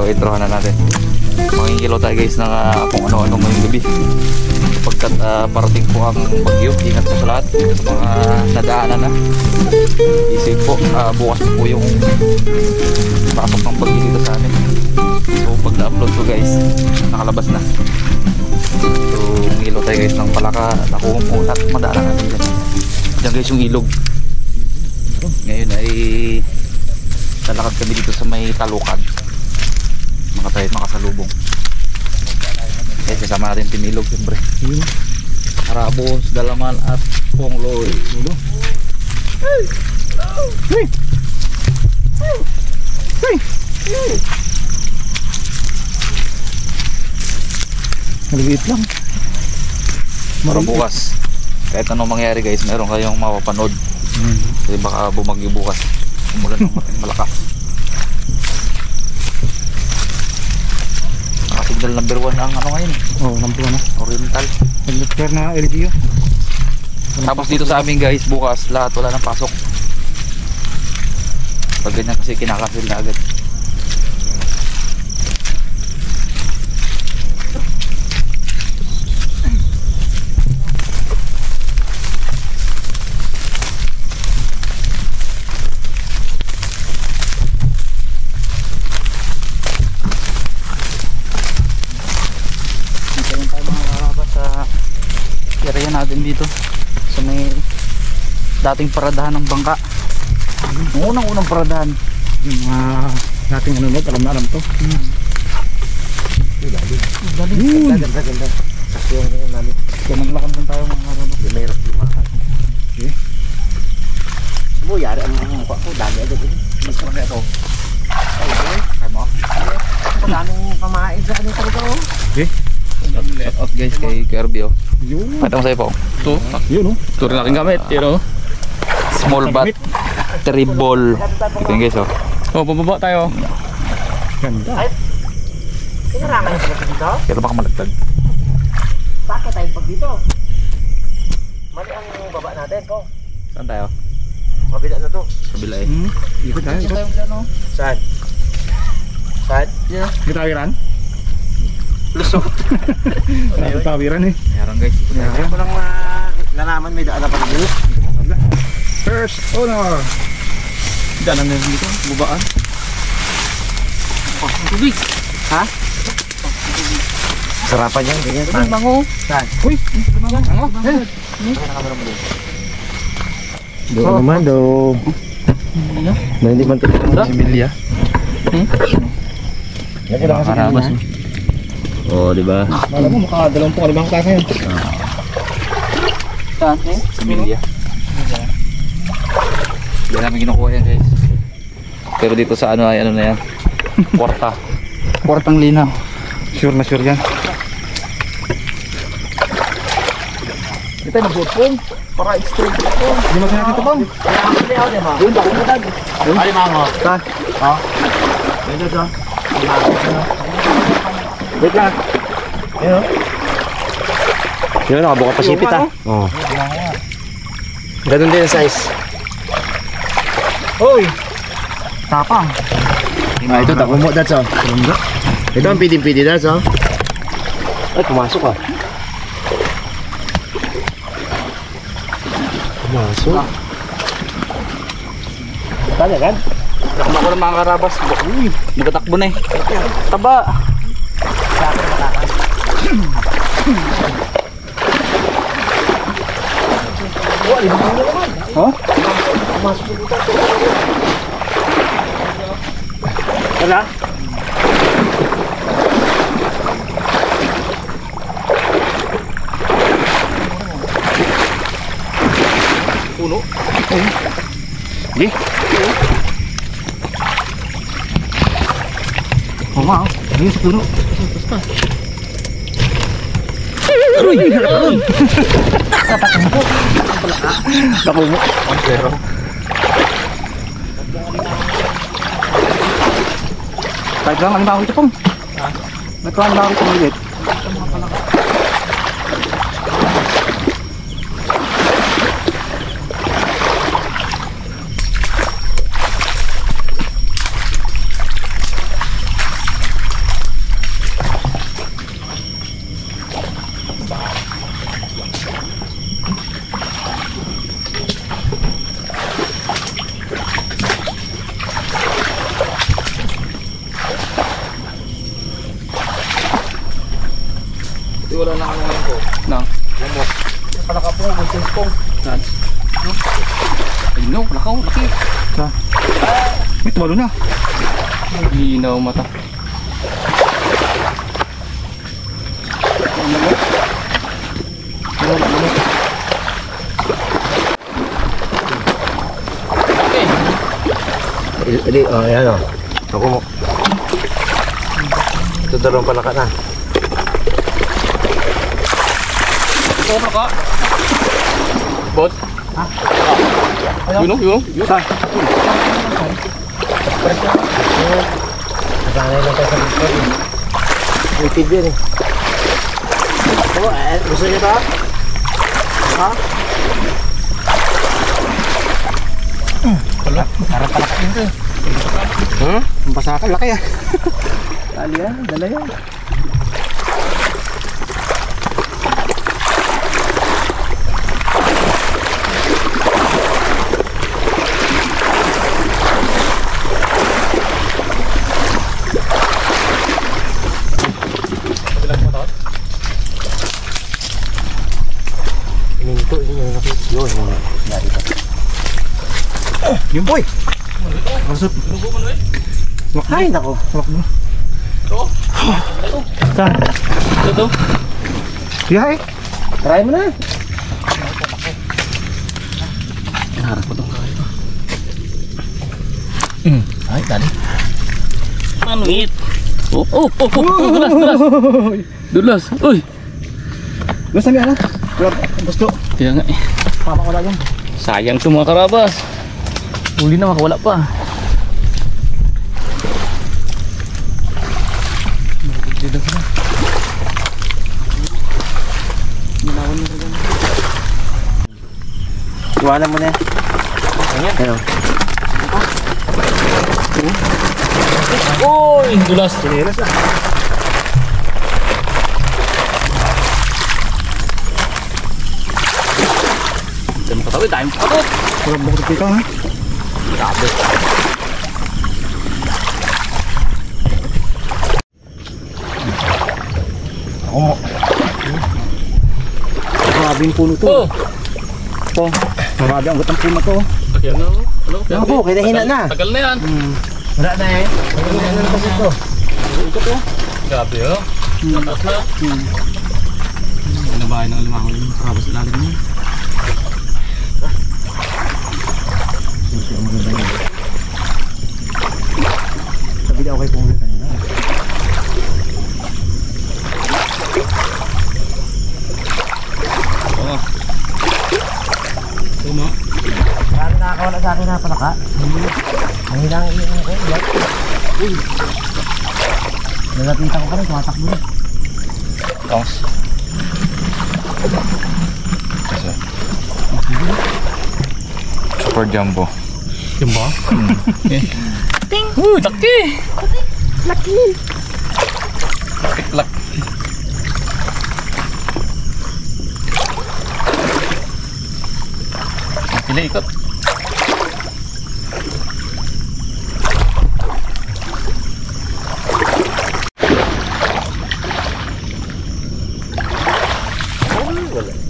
introhan na natin. Mangingilaw tayo guys ng kung ano-ano ngayong gabi. Pagkat parating po ang bagyo, ingat po sa lahat sa mga nadaanan na. Isip po, bukas po yung pasok ng bagyo dito sa amin. So pag na-upload ko guys, nakalabas na. So mangingilaw tayo guys ng palaka, nakuha po at madaanan natin dyan. Diyan guys yung ilog. Ngayon ay lalakad kami dito sa may talukan. Makasalubong. Eh, sasama natin Timilog siyempre. Arabos, Dalaman at Pongloy. Hey! Hey! Hey! Maliit lang. Para bukas, kahit anong mangyari guys, meron kayong mapapanood. Kasi baka bumagyo bukas. Umulan ng malakas. Signal number 1 ang ano ngayon. Oh, number 1 na. Oriental. Nag-repair na LGU. Tapos dito sa amin guys, bukas lahat wala nang pasok. Pag ganyan kasi kinakasil na agad. Area natin dito sa may dating paradahan ng bangka. Unang paradahan Yung dating ano, alam na alam to. Ganda. Sakto yung lalim. Kaya maglakad lang tayo mga karabas. May hirap lumakas. Okay. Mo yari ang mukha ko, dami agad din. Gusto ko na ito. Ay mo? Daming pamain sa ano talaga oh. Okay. Shout out guys kay Kirby oh. Yun. Pakita mo sa'yo po. Ito. Yun oh. Ito rin aking gamit. Yun oh. Small bat. Terrible. Ito yun guys oh. Oh, pababa tayo. Ganda. Ay, kinarangan yung pala dito? Kaya baka malagtag. Bakit tayo pag dito? Mali ang baba natin ko. Saan tayo? Mabila na to. Kabila eh. Ikot tayo. Saan tayo dyan o? Saan? Saan? Yeah. Gitawiran? Lusot. Gitawiran eh. Meron guys. Ayaw ko lang nalaman may daan na pag dito. First owner. Daanan na dito. Bubaan. Oh, tubig. Ha? Sarapan yan. Ganyan. Tubig bango. Saan? Uy! Bango. Doon naman do. Na hindi man ito. Similya. Yan sila kasi Karabas. Oh, di ba? Alam mo, maka 25 klase yun. Saan? Similya. Diyan namin kinukuha yan guys. Pero dito sa ano ay ano na yan. Kwarta. Kwartang linaw. Sure na sure yan. Ito na butong. Para extreme po. Hindi mo natin ito bang? Doon ba? Doon? Ay, mga. Saan? Ha? Doon sa. Wait lang. Ayun. Yun, nakabuka pa sipit ah. Oo. Ganun din ang size. Hoy! Tapang. Ah, ito tako mo, that's all. Ito ang pidi-pidi, that's all. Ay, pumasok ah. Pumasok. Tanya kan? Takbo ko ng mga karabas. Uy, nagatakbo na eh. Taba. Oh? Wala? Puno. Di? Oh, wow. Ayun sa puno. Basta. Aroy! Aroy! Nakumo. Pero Kahit lang alimawi ito pong. Nagkaroon alimawi ito ulit. wala na ano ngayon ko. Nang? Lamok. Palaka po, buntis po. Saan? No? Ayun no, lakaw, laki. Saan? May tumalo na. Ginaw mata. Ano mo? Ayan o. Ako mo. Ito dalawang palaka na. Ito laka. Bot? Ha? Yun o, yun o. Saan? Nasanay lang tayo sa likod eh. Lipid yun eh. Gusto niyo ito? Ha? Karang palaka nito eh. Ang pasaka, laki ah. Dali yan, dala yan. Minto, yun. Dari pa. Yun boy. Masuk. Ay, nako. Ito? Saan? Ito? Yeah eh. Try mo na. Harap ko itong kaya. Ay, dali. Ano it? Dulas, dulas. Dulas, uy. Gusto niya na? Gusto. Kaya nga eh. Papakawala yan. Sayang ito mga karabas. Huli na makawala pa. Dito sila. Nilawan mo sa ganun. Iwanan mo na yan. Ayan. Uy, dulas. Sinilas ah. Dami patawid, dami patawid. Kurang bukod ikaw ha. Grabe. Ako mo. Grabe yung puno to. Oh! Oh, grabe ang gutang puno to. Kaya nga, ano? Yan po, kinahina na. Tagal na yan. Wala na eh. Kinahina na kasi ito. Grabe oh. Mataas na. Nabahay ng alimango yung karabas ilalim niya. Sabi daw kay Punglit kanina. Oo. Tuma. Marami nakakawala sa akin na palaka. Ang hilang iyon ko. Uy. Nalapitan ko pa rin, tumatakbo na. Tongs. Kasi. Super jumbo. Yung ba? Ting! Laki! Laki! Laki! Pila ikot.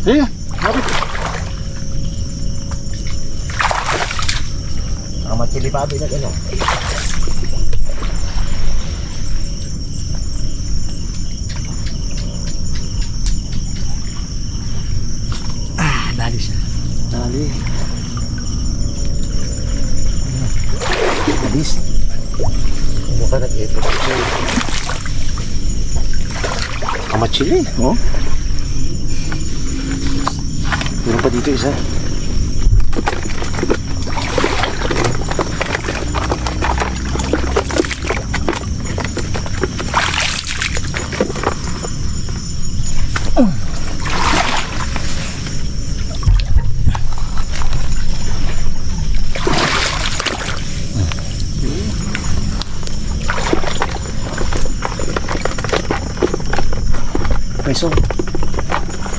Eh, Ang matili pa abi na gano'n. dali siya. Dali. Bilis. Ano ka nag-epot? Ang matili. Oh. Meron pa dito isa. Peso.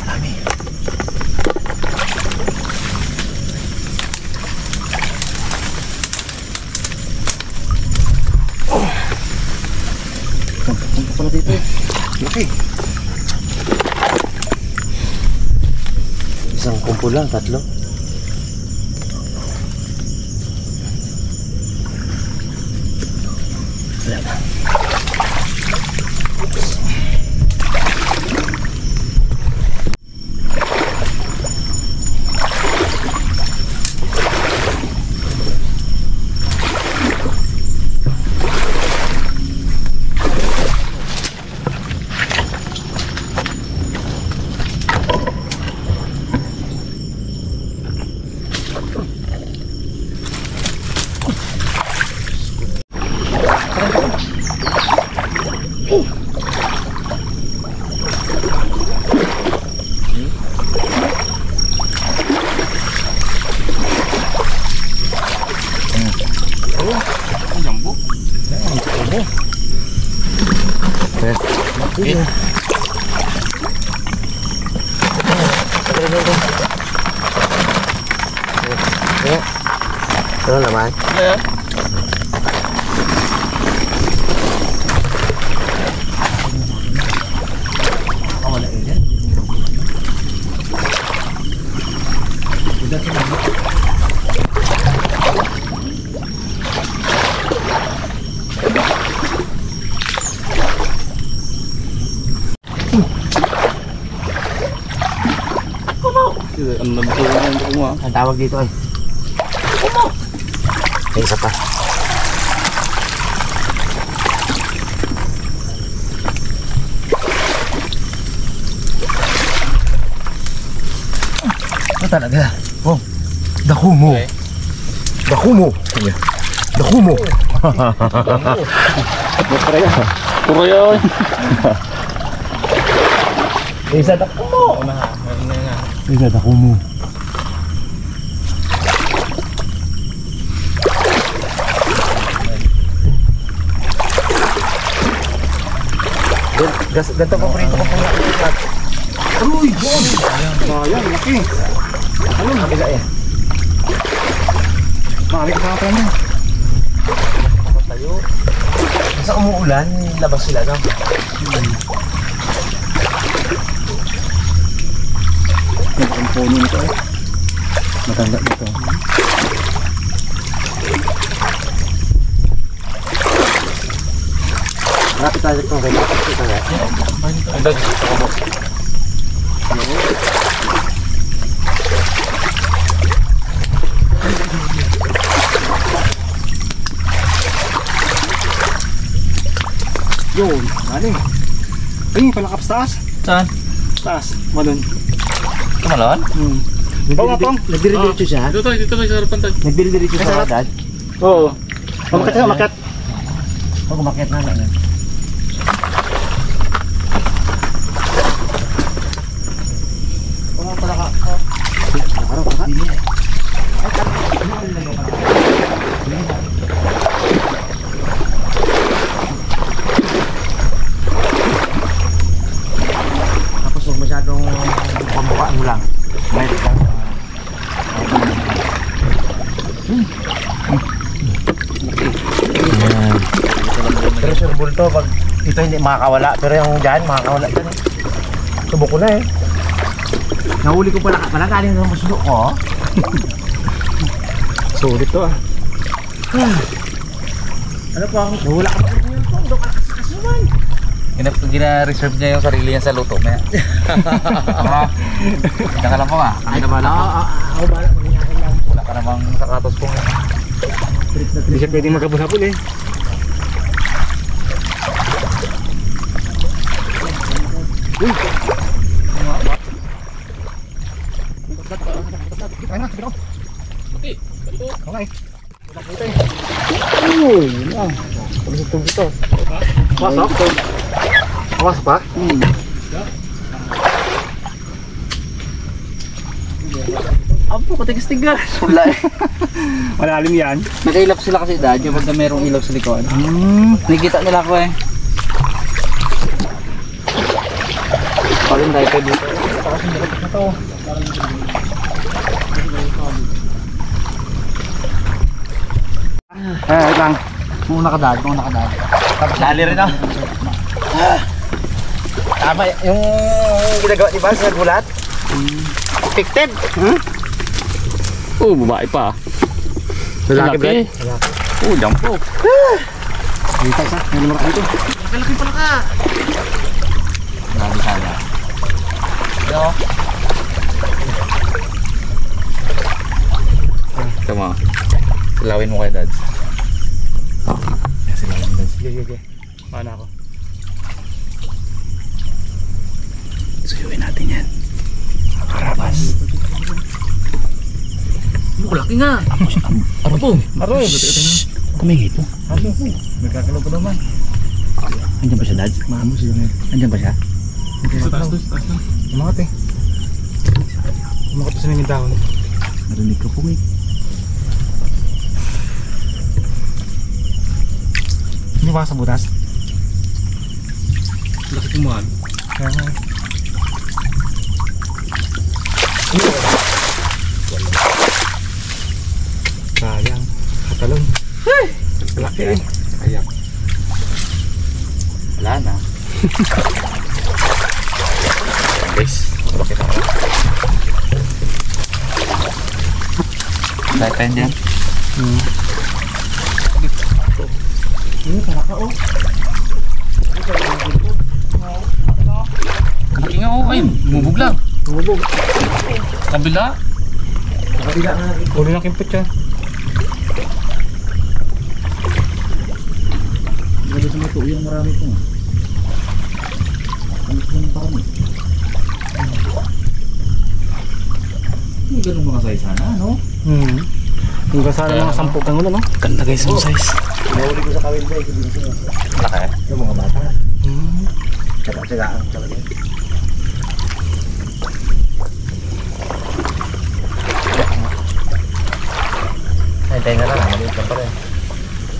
Dami. Oh. Pala dito. Laki. Isang kumpul lang, tatlo. Wala na. Ano naman? Yeah. Wala yan. Ang tawag dito ay may isa pa. Ano talaga? Oh, dako mo. Okay. Dako mo. Dako mo. Puro yun. Isa dako mo. Isa dako mo. Ganito pa prito ko po nga. Uy! Sayang, laki. Ano ang kabila eh? Makakit ka pa niya. Tayo. Sa umuulan, labas sila no? Ang puno nito eh. Matanda nito. Rapit tayo kung kaya kita nga. Ang dad sa kamot. Yun, ano eh. Ay, palakaps taas. Saan? Taas, malon. Tumalon? Oo nga pong. Nagdiridiritso siya. Dito tayo sa harapan tayo. Nagdiridiritso siya dad. Oo. Umakyat ka, umakyat. Oo, umakyat na lang. Pala ka. Araw ka. Tapos huwag masyadong pambuka mo lang. May lang. Pero sure bulto pag ito hindi makakawala, pero yung dyan makakawala dyan. Subok ko na eh. Nahuli ko pala galing ng musulo ko. Sulit to ah. Ano po ako? Nawala ka pa rin yung tondo. Kalakas naman. Gina-reserve niya yung sarili niya sa luto. Maya. Diyan ka lang po nga. Ay, naman ako. Ako bala. Wala ka namang sakatos po. Hindi siya pwedeng magkabusapol eh. Uy! Ay na, sige. Okay. Uy, yun lang. Pag-isitong ito. Pasok? Pasok pa? Apo, katigas-tigas. Wala eh. Malalim yan. Nakailap sila kasi dad, yung pagka merong ilaw sa likod. Nakikita nila ako eh. Parin tayo pa dito. Wait lang. Kung nakadad. Dali rin ako. Tama, yung ginagawa di ba sa gulat? Affected. Huh? Oh, babae pa. Lalaki, Laki. Oh, jampo. Hintay sa. May naman dito. Laki pala ka. Grabe sana. Ito. Tama. Silawin mo kay Dads. Silawin mo Dads. Sige. Paano ako? Suyuin natin yan. Karabas. Laki nga. Ano po? Aroy. Kumingit po. Ano po? Nagkakalaw pa naman. Andiyan ba siya, Dads? Maamo siya ngayon. Andiyan ba siya? Sa taas na. Umangat eh. Umangat pa sa nanging dahon. Narinig ko po eh. Hindi ba sa butas? Laki kumahan. Kaya nga. Sayang. Katalon. Laki eh. Ayan. Wala na. Guys, bakit ako? Dahil tayo dyan. Talaka oh. Laki nga oh, ay, bumubog lang. Bumubog. Kabila. Nakabila nga. Ulo ng kimpit siya. Ganda sa mga tuyong marami po. Ano po ng parami? Hindi ganun mga size sana, no? Yung gasa ng mga 10 kang ulo, no? Ganda guys yung size. Nahuli ko sa kawin ba, hindi ko siya. Laki. Yung mga bata. Tsaga-tsagaan talaga. Ay, tayo nga lang. Maliit lang pala.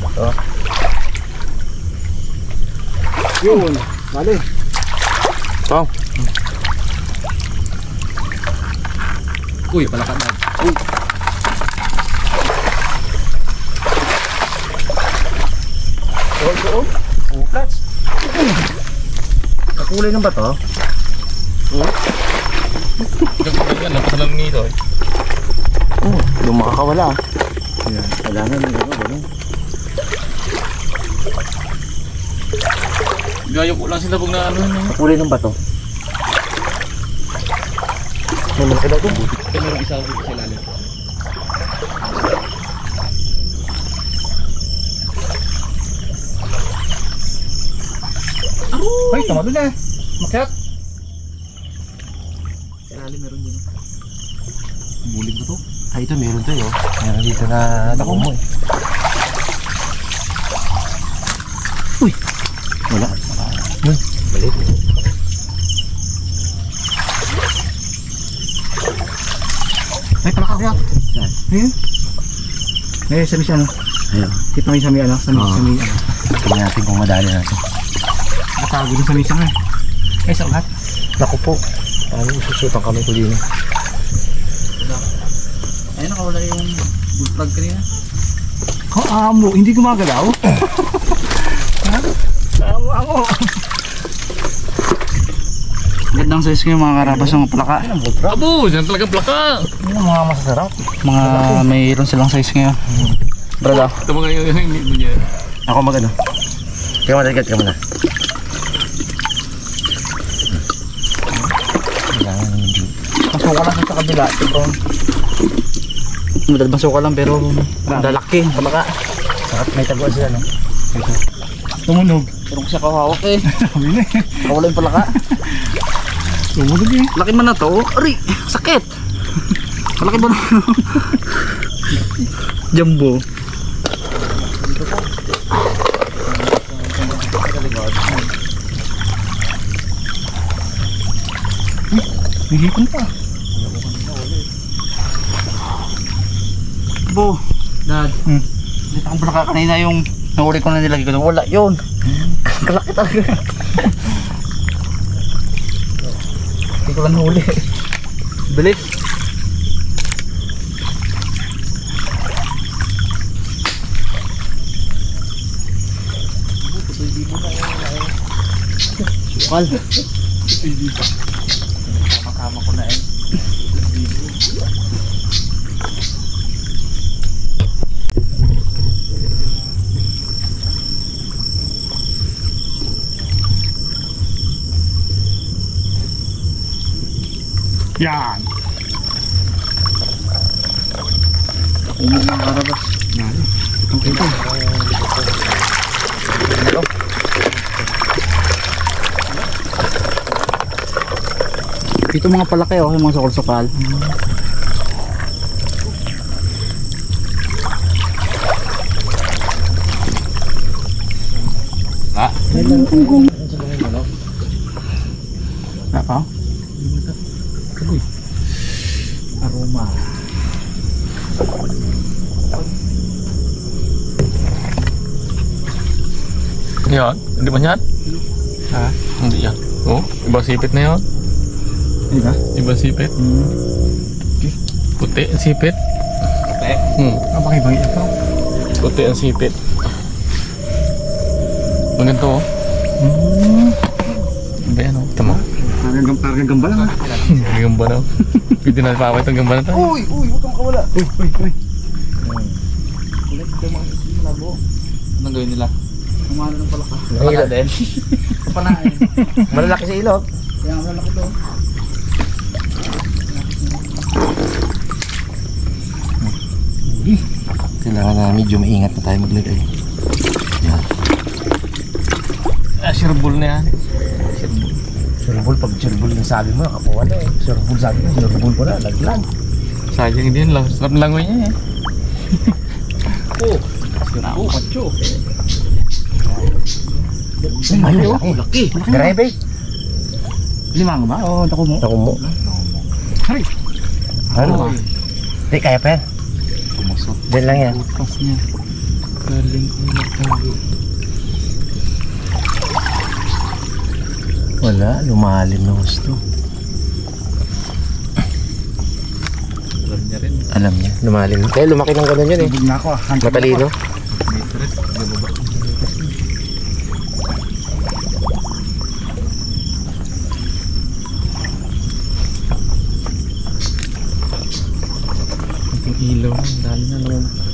Ito. Yun. Mali. Ito. Uy, palakan na. Uy. Oo. Uklats. Nakulay ng bato. Yan, napasalam nito eh. Yung makakawala. Yan. Kailangan yung gano'n. Gayo ko lang sila pag na ano yun. Nakulay ng bato. May malaki daw ito. Merong isa dito sa ilalim. Ay, tama doon eh. Makyat. Sa ilalim meron din. Bulig ba to? Ay, ito meron to yun. Meron dito na dako mo eh. Uy. Wala. Yun. Balik. Ay, palakak yan. Saan? Ayun. Eh, sami siya no? Ayun. Kita mo yung sami ano? Sami Oo. ano? Tingnan natin kung madali natin. Natago din sami siya nga eh. Ay, sa ulat. Naku po. Paano ususutan kami ko din eh. Ayun, nakawala yung bullfrog kanina. Amo, hindi gumagalaw. Amo. Gandang size ko yung mga karabas ng plaka. Abo, dyan talaga plaka. Ano mga masasarap? Mga mayroon silang size ngayon. Brada. Ito mga yung hindi niya. Ako magano. Kaya madagat ka muna. Masuka lang sa kabila. Ito. Masuka lang pero lalaki. Kamaka. Sakit may taguan sila no. Tumunog. Pero kung siya kawawak eh. Sabi na eh. Kawala yung palaka. Tumunog eh. Laki man na to. Ari, sakit. Malaki ba na? Jumbo. Hihipon pa. Bo, Dad. Dito akong palaka kanina yung nahuli ko na nilagay ko. Wala yun. Kalaki talaga. Hindi ko lang nahuli. Bilis. Sukal. Kasama ko na eh. Yan. Umok ng karabas. Yan. Itong kita. Ito mga palaki oh, yung mga sukal-sukal. Ah, Apa? Aroma. Yan, hindi ba yan? Ha? Hindi yan. Oh, ibang sipit na yan. Diba? Ibang sipit. Puti ang sipit. okay. Ah, bakit ito? Puti ang sipit. Maganda oh. Ano ba yan oh? Tama. Parang gamba lang ha. May gamba na. Pwede na pa itong gamba na tayo. Uy, huwag kang makawala. Uy. Ulit ito mga malabo. Anong gawin nila? Kumano ng palaka. Wala din. Kapanain. Malalaki sa ilog. Kaya ang malaki to. Kailangan na medyo maingat na tayo maglagay. Yan. Sureball na yan. Surbol, pag surbol yung sabi mo, nakapuha na eh. Surbol sabi mo, surbol ko na, laglag. Sayang din lang. Sarap ng langoy niya eh. Macho. Ayun, laki. Grabe. Limang ba? Oo, tako mo. Ako mo. Hari. Ano ba? Hindi, kaya pa yan. Pumusot. Diyan lang yan. Bukas niya. Galing ulit tayo. Wala, lumalim na gusto. Alam niya rin. Alam niya, lumalim. Kaya lumaki ng ganun yun eh. Big na ako ah. Matalino. May threat. Gababa. Itong ilaw. Ang dali na naman.